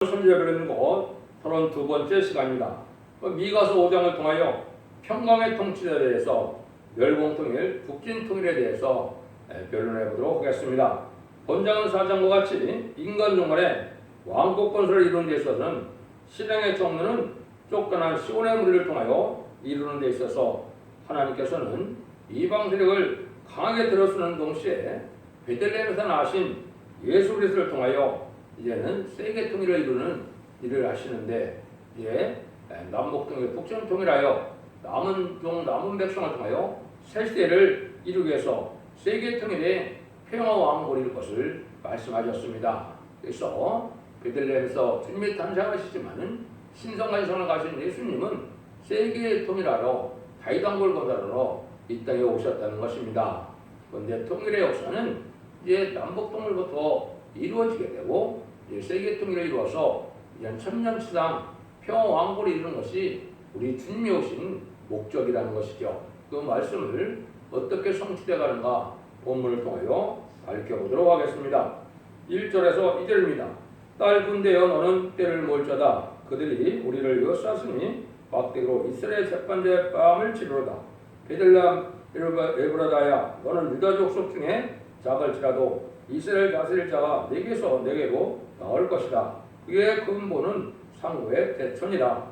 손질해버리는 것 32번째 시간입니다. 미가서 5장을 통하여 평강의 통치자에 대해서 멸공통일, 북진통일에 대해서 변론해 보도록 하겠습니다. 본장은 4장과 같이 인간 종말에 왕국 건설을 이루는 데 있어서는 신앙의 정무는 쫓겨난 시온의 무리를 통하여 이루는 데 있어서 하나님께서는 이방 세력을 강하게 들어쓰는 동시에 베들레헴에서 나신 예수 그리스도를 통하여 이제는 세계 통일을 이루는 일을 하시는데, 이제 남북 통일, 북전 통일하여 남은 백성을 통하여 새 시대를 이루기 위해서 세계 통일의 평화 왕국을 이룰 것을 말씀하셨습니다. 그래서 베들레헴에서 주님이 탄생하시지만은 신성간성을 가신 예수님은 세계 통일하러 다윗 왕국을 건설하러 이 땅에 오셨다는 것입니다. 그런데 통일의 역사는 이제 남북 통일부터 이루어지게 되고, 세계 통일을 이루어서 이제 천년치상 평화 왕국을 이루는 것이 우리 주님이 오신 목적이라는 것이죠. 그 말씀을 어떻게 성취되어 가는가 본문을 통하여 밝혀보도록 하겠습니다. 1절에서 2절입니다. 딸 군대여 너는 때를 몰자다. 그들이 우리를 엿쌌으니 막대기로 이스라엘 재판자의 뺨을 치르로다. 베들레헴 에브라다야 너는 유다 족속 중에 작을지라도 이스라엘 다스릴 자가 내게서 내게로 나올 것이다. 그의 근본은 상고의 대천이다.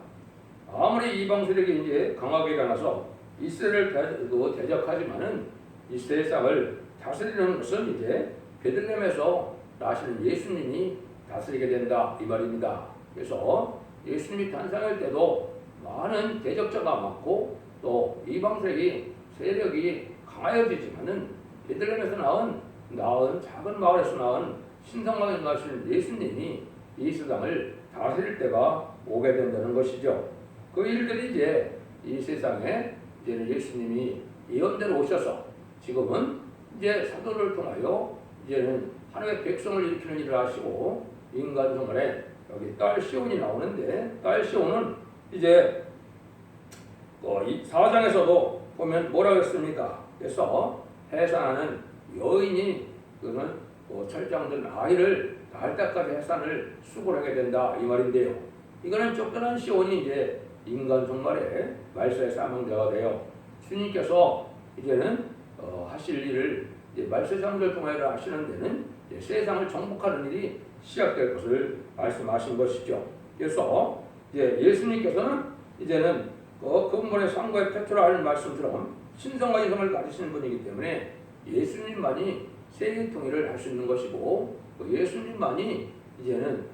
아무리 이방 세력이 이제 강하게 일어나서 이스라엘을 대적하지만은 이 세상을 다스리는 것은 이제 베들레헴에서 나시는 예수님이 다스리게 된다 이 말입니다. 그래서 예수님이 탄생할 때도 많은 대적자가 많고 또 이방 세력이 강하여지지만은 베들레헴에서 낳은 작은 마을에서 낳은 신성하게 나신 예수님이 이 세상을 다스릴 때가 오게 된다는 것이죠. 그 일들이 이제 이 세상에 이제 예수님이 예언대로 오셔서 지금은 이제 사도를 통하여 이제는 하나님의 백성을 일으키는 일을 하시고 인간 정말에 여기 딸 시온이 나오는데, 딸 시온은 이제 이 4장에서도 보면 뭐라고 했습니까? 그래서 해산하는 여인이 그는 철장든 아이를 낳을 때까지 해산을 수고하게 된다 이 말인데요. 이거는 쫓겨난 시온이 이제 인간 종말에 말세의 사명자가 되어 주님께서 이제는 하실 일을 말세 장들 통하여 하시는 데는 세상을 정복하는 일이 시작될 것을 말씀하신 것이죠. 그래서 이제 예수님께서는 이제는 근본의 상고의 태초라 하는 말씀처럼 신성과 이성을 가지시는 분이기 때문에 예수님만이 세계 통일을 할 수 있는 것이고, 예수님만이 이제는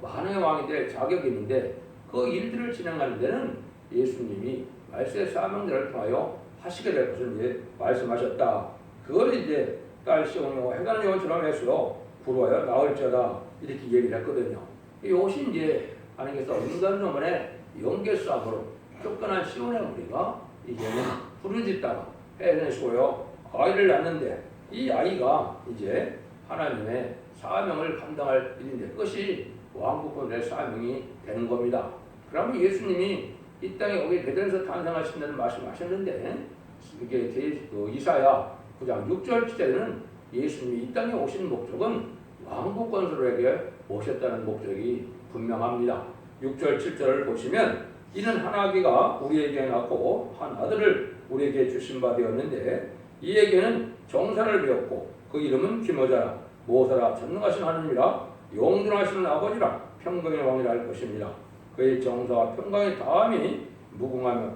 만왕의 왕이 될 자격이 있는데 그 일들을 진행하는 데는 예수님이 말세의 사명자를 통하여 하시게 될 것을 이제 말씀하셨다. 그걸 이제 딸 시온이고 해가는 요원처럼 해서 부러워요 나을자다 이렇게 얘기를 했거든요. 이것이 이제 하나님께서 인간 조문에 연계싸움으로 쫓겨난 시온의 무리가 이제는 부르짖다가 해내시고요 아이를 낳는데, 이 아이가 이제 하나님의 사명을 감당할 일인데 그것이 왕국권의 사명이 되는 겁니다. 그러면 예수님이 이 땅에 오게 베들레헴에서 탄생하신다는 말씀하셨는데, 이게 이사야 9장 6절 7절에는 예수님이 이 땅에 오신 목적은 왕국 건설에게 오셨다는 목적이 분명합니다. 6절 7절을 보시면 이는 한 아기가 우리에게 낳고 한 아들을 우리에게 주신 바 되었는데 이에게는 정사를 배웠고 그 이름은 기모자라 모사라 전능하신 하느님이라 영존하시는 아버지라 평강의 왕이라 할 것입니다. 그의 정사와 평강의 다음이 무궁하며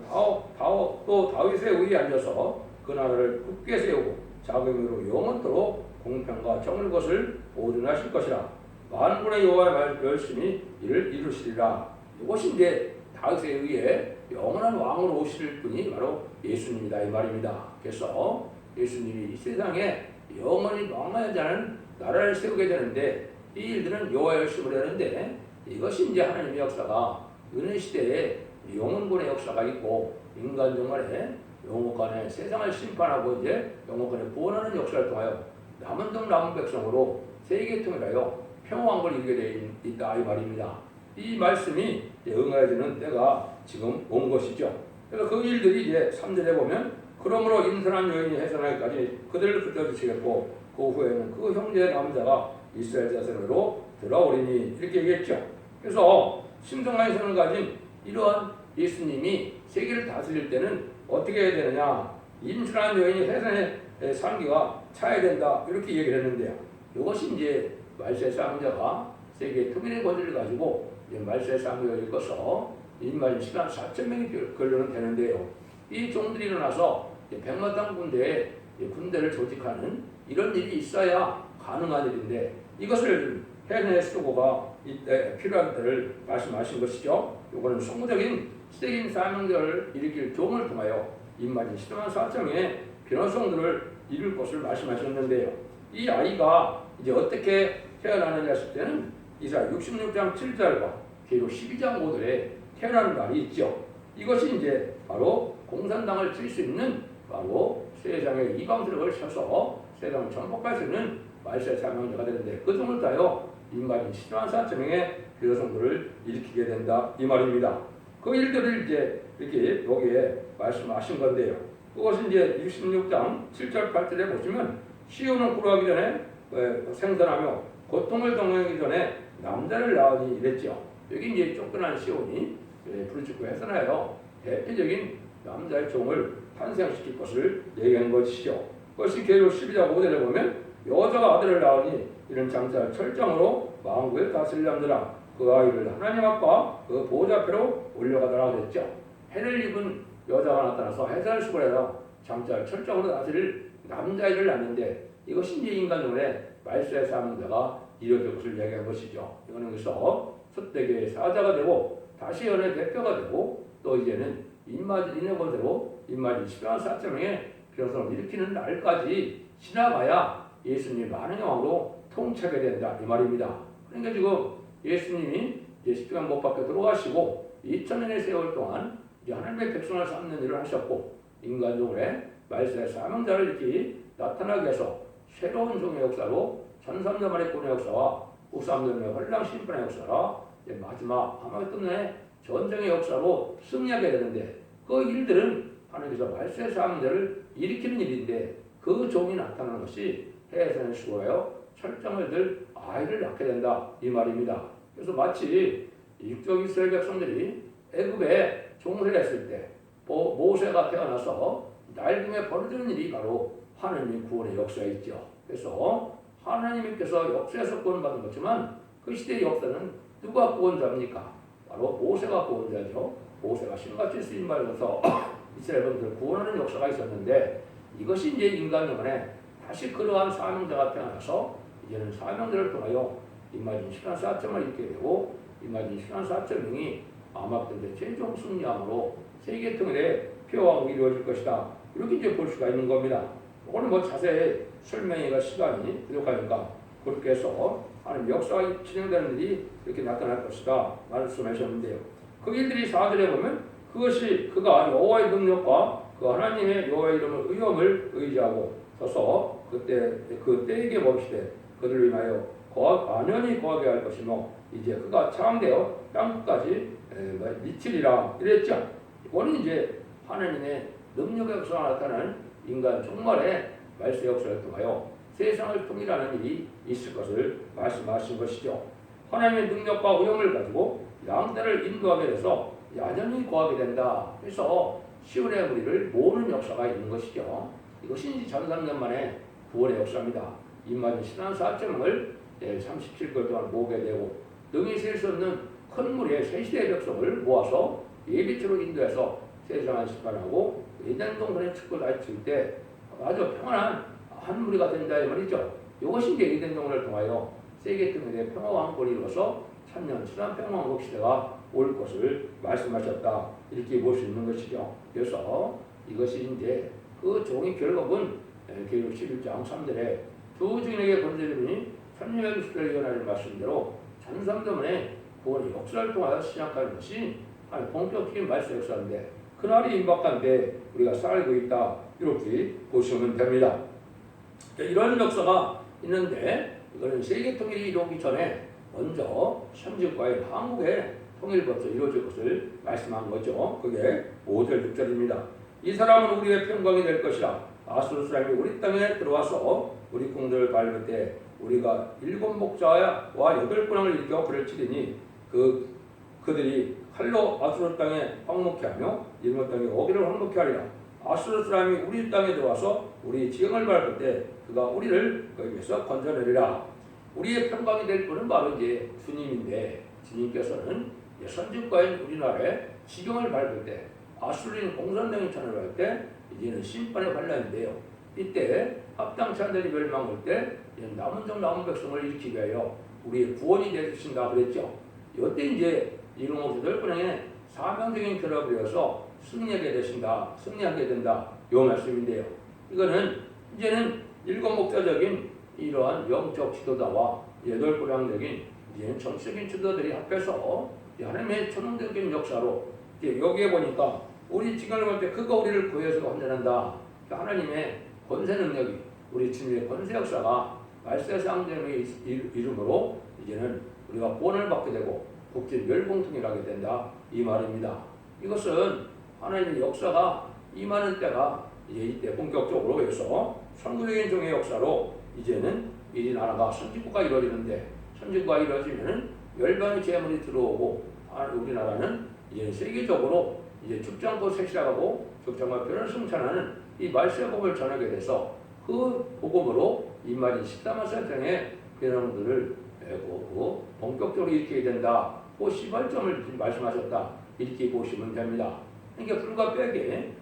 또 다윗의 위에 앉아서 그 나라를 굳게 세우고 자금으로 영원토록 공평과 정을 것을 보존하실 것이라 만군의 여호와의 열심히 이를 이루시리라. 이것이 이제 다윗에 의해 영원한 왕으로 오실 분이 바로 예수님이다 이 말입니다. 그래서 예수님이 이 세상에 영원히 왕하지 않은 나라를 세우게 되는데 이 일들은 여호와의 열심을 하는데, 이것이 이제 하나님의 역사가 은혜 시대에 영원군의 역사가 있고 인간 종말에 영원간에 세상을 심판하고 이제 영원간에 구원하는 역사를 통하여 남은 백성으로 세계 통일하여 평화왕국을 이루게 되어 있다 이 말입니다. 이 말씀이 응해지는 때가 지금 온 것이죠. 그래서 그 일들이 이제 3절에 보면 그러므로 인선한 여인이 해산하기까지 그들을 붙여주시겠고 그 후에는 그 형제의 남자가 이스라엘 자손으로 돌아오리니 이렇게 얘기했죠. 그래서 신성한 선을 가진 이러한 예수님이 세계를 다스릴 때는 어떻게 해야 되느냐? 임신한 여인이 해산의 상기가 차야 된다 이렇게 얘기를 했는데요. 이것이 이제 말세 사명자가 세계 통일의 권위를 가지고 말세 사명을 이끌어서 인마인 시간 4,000명이 걸려는 되는데요. 이 종들이 일어나서 백마탄 군대에 군대를 조직하는 이런 일이 있어야 가능한 일인데 이것을 해내의 수고가 이때 필요한 때를 말씀하신 것이죠. 이거는 성무적인 시대적인 사명들을 일으킬 종을 통하여 인마인 10만 4천명의 변호성들을 이룰 것을 말씀하셨는데요. 이 아이가 이제 어떻게 태어나느냐 했을 때는 이사야 66장 7절과 계로 12장 5절에 태어나는 말이 있죠. 이것이 이제 바로 공산당을 칠 수 있는 바로 세상의 이방 세력을 쳐서 세상을 정복할 수 있는 말세 사명자가 되는데 그 점을 다여 인마인 10만 4천명의 변호성들을 일으키게 된다 이 말입니다. 그 일들을 이제 이렇게 여기에 말씀하신 건데요. 그것은 이제 66장 7절 8절에 보시면 시온은 구루하기 전에 생산하며 고통을 동행하기 전에 남자를 낳으니 이랬죠. 여기 이제 쫓겨난 시온이 부르짖고 해산하여 대표적인 남자의 종을 탄생시킬 것을 얘기한 것이죠. 그것이 계로 12장 5절에 보면 여자가 아들을 낳으니 이런 장사를 철장으로 만국을 다스리려느라 그 아이를 하나님 앞과 그 보호자 앞으로 올려가더라 그랬죠. 해를 입은 여자가 나타나서 해산을 수고해서 장자를 철저으로 다스릴 남자아이를 낳는데 이것이 이제 인간론의 말세의 사명자가 이루어질 것을 얘기한 것이죠. 이거는 그래서 숫대교의 사자가 되고 다시 연의 대표가 되고 또 이제는 인의 권세로 인마인 10만 4천명의 변호성을 일으키는 날까지 지나가야 예수님이 만왕의 왕으로 통치하게 된다 이 말입니다. 그러니까 지금 예수님이 이제 십자가 못 박혀 들어가시고 2000년의 세월 동안 이제 하나님의 백성을 삼는 일을 하셨고 인간적으로 말세의 사명자를 이렇게 나타나게 해서 새로운 종의 역사로 1300년 만의 구원의 역사와 후300년의 헐랑 심판의 역사라 마지막 하마겟돈의 전쟁의 역사로 승리하게 되는데 그 일들은 하나님께서 말세의 사명자를 일으키는 일인데 그 종이 나타나는 것이 해산을 수고하여 철장을 들 아이를 낳게 된다 이 말입니다. 그래서 마치 육적 이스라엘 백성들이 애굽에 종을 했을 때 모세가 태어나서 날김에 벌어지는 일이 바로 하나님의 구원의 역사에 있죠. 그래서 하나님께서 역사에서 구원받은 것지만 그 시대의 역사는 누가 구원자입니까? 바로 모세가 구원자죠. 모세가 신같이 쓰임 받아서 이스라엘 백성들을 구원하는 역사가 있었는데 이것이 이제 인간 영혼에 다시 그러한 사명자가 태어나서 이제는 사명자를 통하여 인마인 10만 4천을 있게 되고 인마인 10만 4천명이 아마존의 최종 승리함으로 세계 통일의 평화가 이루어질 것이다. 이렇게 이제 볼 수가 있는 겁니다. 오늘 뭐 자세히 설명회가 시간이 부족하니까 그렇게 해서 하나님 역사가 진행되는 일이 이렇게 나타날 것이다 말씀하셨는데요. 그 일들이 4절에 보면 그것이 그가 여호와의 능력과 그 하나님의 여호와의 이름을 의험을 의지하고 서서 그때 그 때에게 멈추되 그들을 인하여 안연히 거하게 할 것이며 이제 그가 창되어 땅끝까지 미치리라 이랬죠. 이거는 이제 하나님의 능력의 역사가 나타나는 인간 종말의 말세 역사를 통하여 세상을 통일하는 일이 있을 것을 말씀하신 것이죠. 하나님의 능력과 의험을 가지고 양떼를 인도하게 돼서 야전히 거하게 된다. 그래서 시온의 무리를 모으는 역사가 있는 것이죠. 이것이 이제 1300년 만에 구원의 역사입니다. 인마인 10만 4천명을 37개월 동안 모으게 되고 능히 셀 수 없는 큰 무리의 세 시대의 백성을 모아서 예비처로 인도해서 세상을 심판하고 예단 동산의 축구를 다칠 때 아주 평안한 한 무리가 된다 이 말이죠. 이것이 이제 예단 동산을 통하여 세계 통일의 평화 왕권이 이루어서 천년 지난 평화 왕국 시대가 올 것을 말씀하셨다 이렇게 볼 수 있는 것이죠. 그래서 이것이 이제 그 종이 결국은 계율 11장 3절에 두 주인에게 건져주니 천년의 수를 이어나는 말씀대로 전삼도문의 구원의 역사를 통하여 시작하는 것이 본격적인 말씀 역사인데 그날이 임박한데 우리가 살고 있다 이렇게 보시면 됩니다. 이런 역사가 있는데 이거는 세계 통일이 이루어지기 전에 먼저 선진국과의 한국의 통일부터 이루어질 것을 말씀한 거죠. 그게 5절 6절입니다. 이 사람은 우리의 평강이 될 것이라. 아수르 사람이 우리 땅에 들어와서 우리 궁들을 밟을 때 우리가 7 목자와 8 군왕을 일으켜 그를 치리니 그들이 칼로 아수르 땅에 황목케 하며 이르는 땅에 오기를 황목케 하리라. 아수르 사람이 우리 땅에 들어와서 우리 지경을 밟을 때 그가 우리를 거기에서 건져내리라. 우리의 평강이 될 분은 바로 이제 주님인데, 주님께서는 선지국가인 우리나라의 지경을 밟을 때, 아수르인 공산당인 천을 밟을 때 이제는 심판의 환란인데요. 이때 합당치 않은 자들이 멸망할 때 남은 종 남은 백성을 일으키기 위하여 우리의 구원이 되신다 그랬죠. 이때 이제 이공업자들 은행에 사명적인 결합을 이어서 승리하게 되신다, 승리하게 된다, 요 말씀인데요. 이거는 이제는 일곱 목자적인 이러한 영적 지도자와 여덟 분량적인 이제는 정치적인 지도자들이 합해서 하나님의 천원적인 역사로 여기에 보니까 우리 지금을 볼 때 그가 우리를 구해서 건져낸다. 하나님의 권세 능력이 우리 주님의 권세 역사가 말세상전의 이름으로 이제는 우리가 구원을 받게 되고 국제 멸공통일하게 된다 이 말입니다. 이것은 하나님의 역사가 임하는 때가 이제 이때 본격적으로 해서 선구적인 종의 역사로 이제는 이 나라가 선지국가 이루어지는데, 선지국가 이루어지면은 열방의 재물이 들어오고 우리나라는 이제 세계적으로 이제 죽장고 색시하고 죽장과 변을 승천하는 이 말세복을 전하게 돼서 그 복음으로 이말이 14만 세상의 변화들을 본격적으로 일으키게 된다. 그 시발점을 말씀하셨다. 이렇게 보시면 됩니다. 그러니까 불과 빼게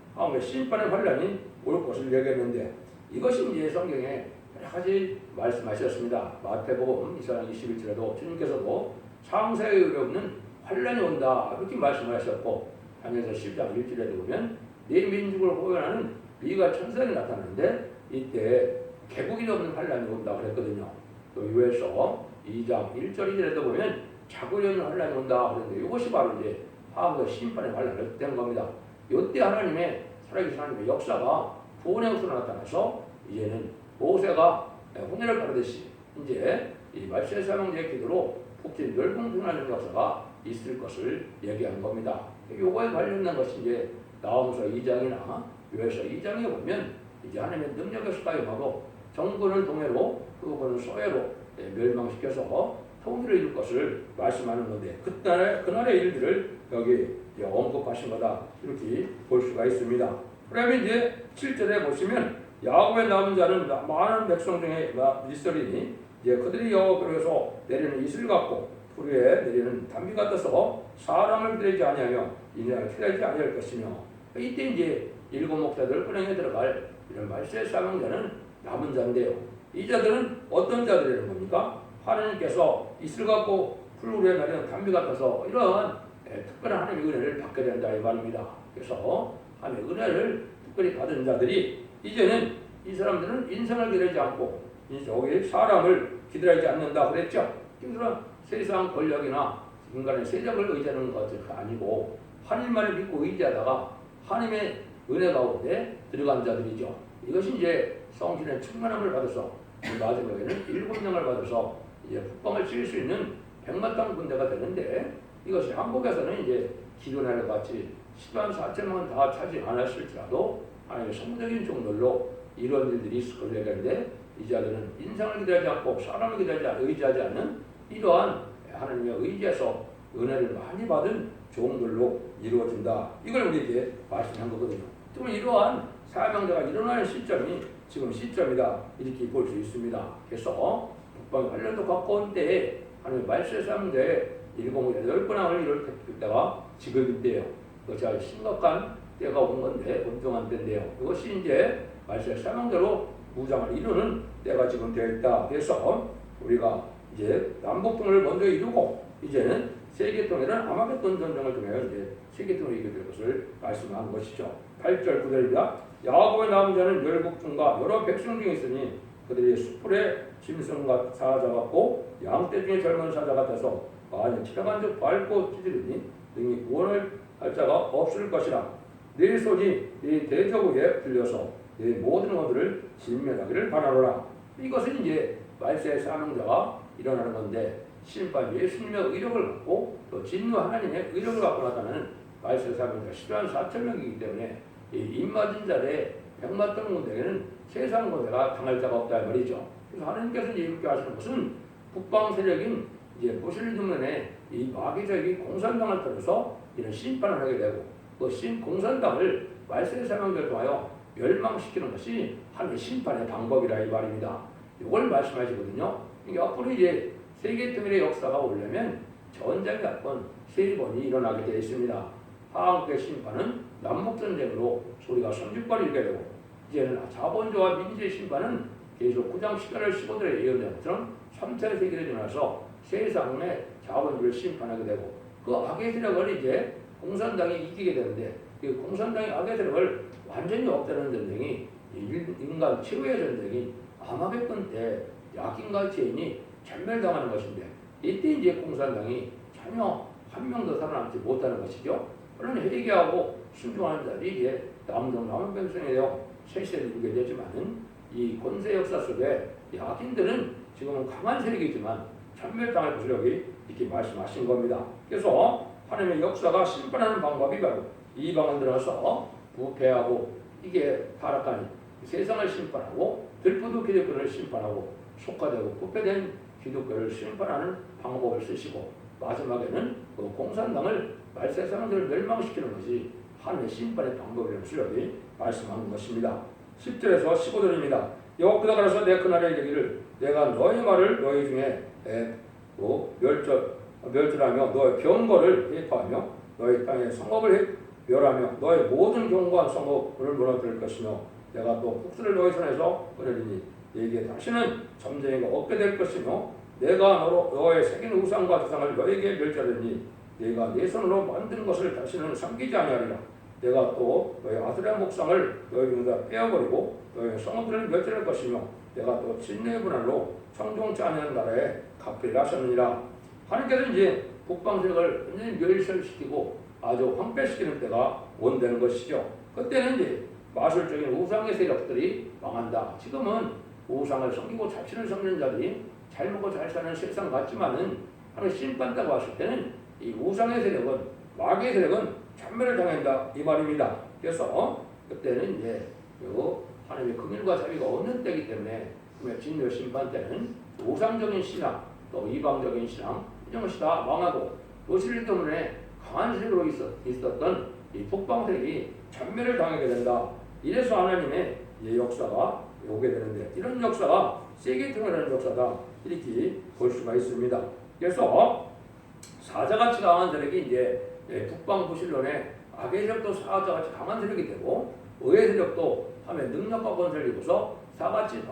심판의 환란이 올 것을 얘기했는데, 이것이 이제 성경에 여러 가지 말씀하셨습니다. 마태복음 2장 21절에도 주님께서도 창세에 없는 환란이 온다 이렇게 말씀하셨고, 다니엘서 10장 1절에도 보면 네 민족을 호연하는 미가 천사가 나타나는데 이때 개국이 없는 환란이 온다 그랬거든요. 또 유에서 2장 1절 2절에도 보면 자국이 없는 환란이 온다 그랬는데, 이것이 바로 이제 하나님의 심판의 환란이 된 겁니다. 이때 하나님의 살아계신 하나님의 역사가 구원의 역사로 나타나서 이제는 모세가 홍해를 가르듯이 이제 이 말세 사명자의 기도로 북진 멸공분하는 역사가 있을 것을 얘기한 겁니다. 요거에 관련된 것이 이제 나홈서 2장이나 요에서 2장에 보면 이제 하나님의 능력의 수가 임하고 정권을 동해로 그거는 소해로 멸망시켜서 통일을 이룰 것을 말씀하는 건데, 그날의 일들을 여기 언급하신 거다 이렇게 볼 수가 있습니다. 그러면 이제 7절에 보시면 야곱의 남은 자는 많은 백성 중에 있으리니 이제 그들이 여호와께로서 내리는 이슬 같고 풀 위에 내리는 단비 같아서 사람을 기다리지 아니하며 인생을 기다리지 아니할 것이며, 이때 이제 일곱 목자들 은행에 들어갈 이런 말세 사명자는 남은 자인데요. 이 자들은 어떤 자들이라는 겁니까? 하나님께서 이슬 같고 풀 위에 내리는 단비 같아서 이런 특별한 하나님의 은혜를 받게 된다 이 말입니다. 그래서 하나님의 은혜를 특별히 받은 자들이 이제는 이 사람들은 인생을 기다리지 않고 여기 사람을 기다리지 않는다 그랬죠. 그러니까 세상 권력이나 인간의 세력을 의지하는 것이 아니고 하나님만을 믿고 의지하다가 하나님의 은혜 가운데 들어간 자들이죠. 이것이 이제 성신의 충만함을 받아서 마지막에는 7명을 받아서 이제 북방을 칠 수 있는 백마땅 군대가 되는데, 이것이 한국에서는 이제 기존에 같이 10만 4천명은 다 차지 않았을지라도 하나님의 성적인 종들로 이런 일들이 있을 걸로 얘기하는데, 이 자들은 인상을 기다리지 않고 사람을 의지하지 않는 이러한 하나님의 의지에서 은혜를 많이 받은 종들로 이루어진다. 이걸 우리에게 말씀한 거거든요. 그러면 이러한 사명자가 일어나는 시점이 지금 시점이다 이렇게 볼 수 있습니다. 그래서 북방 관련도 가까운 때에 하나님의 말세 사명자의 10번왕을 이룰 때가 지금인데요. 그것이 아주 심각한 때가 온 건데, 운동한 때인데요. 이것이 이제 말세 사명자로 무장을 이루는 때가 지금 되어 있다. 그래서 우리가 이제 남북통일을 먼저 이루고 이제는 세계통일은 아마겟돈 전쟁을 통해 이제 세계통일이 이루게 될 것을 말씀한 것이죠. 8절 9절입니다. 야곱의 남은 자는 열국 중과 여러 백성 중에 있으니 그들이 숯불에 짐승 사자 같고 양떼 중에 젊은 사자 같아서 만일 지나간 적 밟고 찢으리니 능히 구원을 할 자가 없을 것이라. 네 손이 네 대저구에 들려서 네 모든 것들을 진멸하기를 바라노라. 이것은 이제 말세의 사명자가 일어나는 건데, 심판 예수님의 의력을 갖고 또 진노 하나님의 의력을 갖고 나타나는 말세의 사명자 10만 4천 명이기 때문에 이 입맞은 자의 백마땅 군대에는 세상 군대가 당할 자가 없다 말이죠. 그래서 하나님께서 이렇게 하시는 것은 북방 세력인 이제 무슬림 흉년에 이 마귀적이 공산당을 통해서 이런 심판을 하게 되고 그 공산당을 말세 사명자를 통하여 멸망시키는 것이 하나님의 심판의 방법이라 이 말입니다. 이걸 말씀하시거든요. 이게 앞으로 이제 세계 통일의 역사가 오려면 전쟁이 한 번, 세 번이 일어나게 되어 있습니다. 한국의 심판은 남북전쟁으로 소리가 선주권을 잃게 되고 이제는 자본주의와 민주의 심판은 계속 9장 10절을 15절에 예언된 것처럼 3차 세계를 지나서 세상의 자본주의를 심판하게 되고 그 악의 세력을 이제 공산당이 이기게 되는데 그 공산당의 악의 세력을 완전히 없애는 전쟁이 인간 최후의 전쟁인 아마겟돈 때 악인과 죄인이 전멸당하는 것인데 이때 이제 공산당이 전혀 한 명도 살아남지 못하는 것이죠. 물론 회개하고 순종하는 자들이 이제 남은 백성에 대해 세세를 이루게 되지만은 이 권세 역사 속에 이 악인들은 지금은 강한 세력이지만 전멸당할 부스력이 이렇게 말씀하신 겁니다. 그래서 하나님의 역사가 심판하는 방법이 바로 이 방안 들어서 부패하고 이게 타락한 세상을 심판하고 들포도 기독교를 심판하고 속화되고 부패된 기독교를 심판하는 방법을 쓰시고 마지막에는 그 공산당을 말세상들을 멸망시키는 것이 하나님의 심판의 방법이라는 수력이 말씀하는 것입니다. 10절에서 15절입니다. 여호와께서 가라사 내 그날에 이르기를 내가 너의 말을 너희 중에 멸절하며 너의 병거를 회파하며 너희 땅의 성읍을 멸하며 너의 모든 견고한 성읍을 무너뜨릴 것이며 내가 또 북수를 너희 손에서 꺼내리니 너에게 다시는 점쟁이가 없게 될 것이며 내가 너의 새긴 우상과 주상을 너에게 멸절하니 내가 내 손으로 만든 것을 다시는 섬기지 아니하리라. 내가 또 너의 아들의 목상을 너희 중에서 빼어버리고 너의 성읍들을 멸절할 것이며 내가 또 진노의 분할로 청종치 않는 나라에 갚으리라 하셨느니라. 하나님께서 이제 북방 세력을 완전히 멸절시키고 아주 황폐시키는 때가 온다는 것이죠. 그때는 이제 마술적인 우상의 세력들이 망한다. 지금은 우상을 섬기고 자신을 섬기는 자들이 잘 먹고 잘 사는 세상 같지만은 하나님 심판 때가 왔을 때는 이 우상의 세력은 마귀의 세력은 전멸을 당한다 이 말입니다. 그래서 그때는 이제 하나님의 긍휼과 자비가 없는 때이기 때문에 진노 심판 때는 우상적인 신앙 또 이방적인 신앙 이런 것이 다 망하고 무슬림 때문에 강한 세력으로 있었던 이 북방 세력이 전멸을 당하게 된다. 이래서 하나님의 역사가 오게 되는데 이런 역사가 세계 통일하는 역사다 이렇게 볼 수가 있습니다. 그래서 사자같이 강한 세력이 이제 북방 부실론의 악의 세력도 사자같이 강한 세력이 되고 의의 세력도 하면 능력과 권세력이고서 사자같이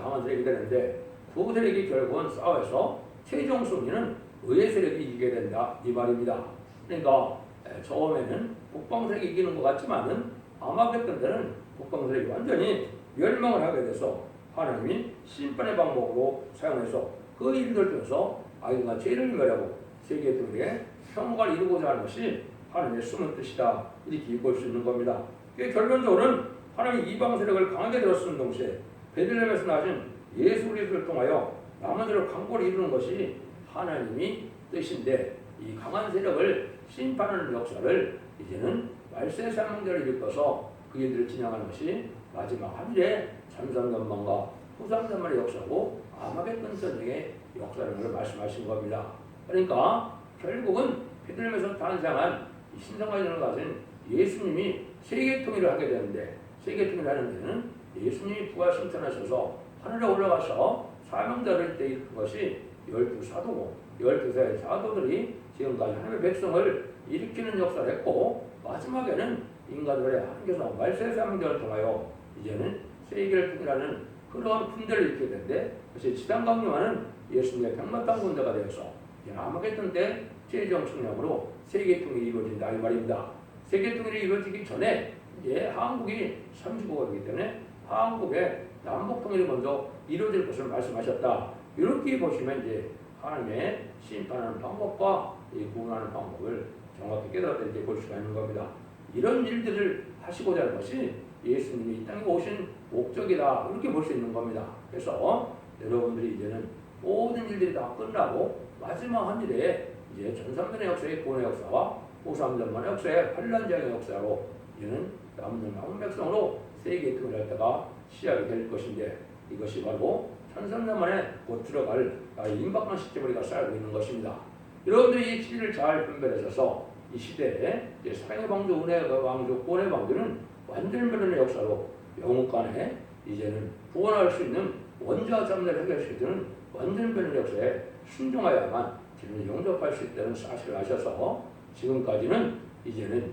강한 세력이 되는데 두 세력이 결국은 싸워서 최종 승리는 의의 세력이 이기게 된다 이 말입니다. 그러니까 처음에는 북방 세력이 이기는 것 같지만은 아마겟돈 때는 북방 세력이 완전히 멸망을 하게 돼서 하나님이 심판의 방법으로 사용해서 그 일들 통해서 악인과 죄를 멸하고 세계 통일에 평화를 이루고자 하는 것이 하나님의 숨은 뜻이다 이렇게 볼 수 있는 겁니다. 결론적으로는 하나님이 이방 세력을 강하게 들었는 동시에 베들레헴에서 나신 예수 그리스도를 통하여 남은 자를 강고를 이루는 것이 하나님이 뜻인데 이 강한 세력을 심판하는 역사를 이제는 말세 사명자를 일으켜서 그 일들을 진행하는 것이 마지막 하늘의 천상전망과 후상전망의 역사고 아마겟돈 전쟁의 역사라는 걸 말씀하신 겁니다. 그러니까 결국은 베들레헴에서 탄생한 신성과인을 가진 예수님이 세계 통일을 하게 되는데 세계 통일을 하는 데는 예수님이 부활 승천하셔서 하늘에 올라가서 사명자를 때 일으킨 것이 12사도고 12세 사도들이 지금까지 하나님의 백성을 일으키는 역사를 했고 마지막에는 인간들의 하나님께서 말세 사명자를 통하여 이제는 세계를 통일하는 그러한 군대를 일으키게 되는데 그것이 지상 강림하는 예수님의 백마땅 군대가 되어서 아마겟돈 때 최종 승리함으로 세계 통일이 이루어진다 이 말입니다. 세계 통일이 이루어지기 전에 이제 한국이 35개이기 때문에 한국의 남북 통일이 먼저 이루어질 것을 말씀하셨다. 이렇게 보시면 이제 하나님의 심판하는 방법과 이 구원하는 방법을 정확히 깨달았다 이렇게 볼 수가 있는 겁니다. 이런 일들을 하시고자 하는 것이 예수님이 이 땅에 오신 목적이다 이렇게 볼 수 있는 겁니다. 그래서 여러분들이 이제는 모든 일들이 다 끝나고 마지막 한 일에 이제 전삼전의 역사의 구원의 역사와 후삼전만의 역사의 환란제의 역사로 이제는 남은 백성으로 세계에 통일할 때가 시작이 될 것인데 이것이 바로 천삼년 만에 곧 들어갈 임박한 시점을 우리가 살고 있는 것입니다. 여러분들이 이 시기를 잘 분별하셔서 이 시대에 사랑의 방주, 은혜의 방주, 구원의 방주는 완전 변론의 역사로 영국 간에 이제는 구원할 수 있는 원자와 잡내를 해결시키는 완전 변론의 역사에 순종하여야만 주님을 영접할 수 있다는 사실을 아셔서 지금까지는 이제는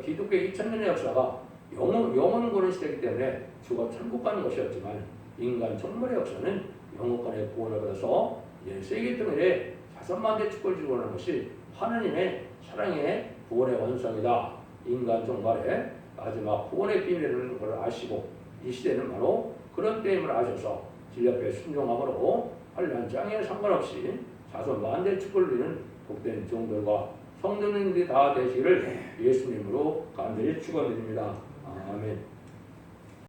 기독교의 2000년의 역사가 영원 구원 시대이기 때문에 주가 천국 가는 것이었지만 인간 정말의 역사는 영국 간의 구원을 받아서 이제 세계 통일에 4,000만 대 축복을 주고하는 것이 하나님의 사랑의 구원의 완성이다. 인간 정말의 마지막 구원의 비밀이라는 것을 아시고 이 시대는 바로 그런 때임을 아셔서 진리 앞에 순종함으로 환난 장애에 상관없이 4,000만 대 축복을 누리는 복된 종들과 성도님들이 다 되시기를 예수님으로 간절히 축원드립니다. 아멘.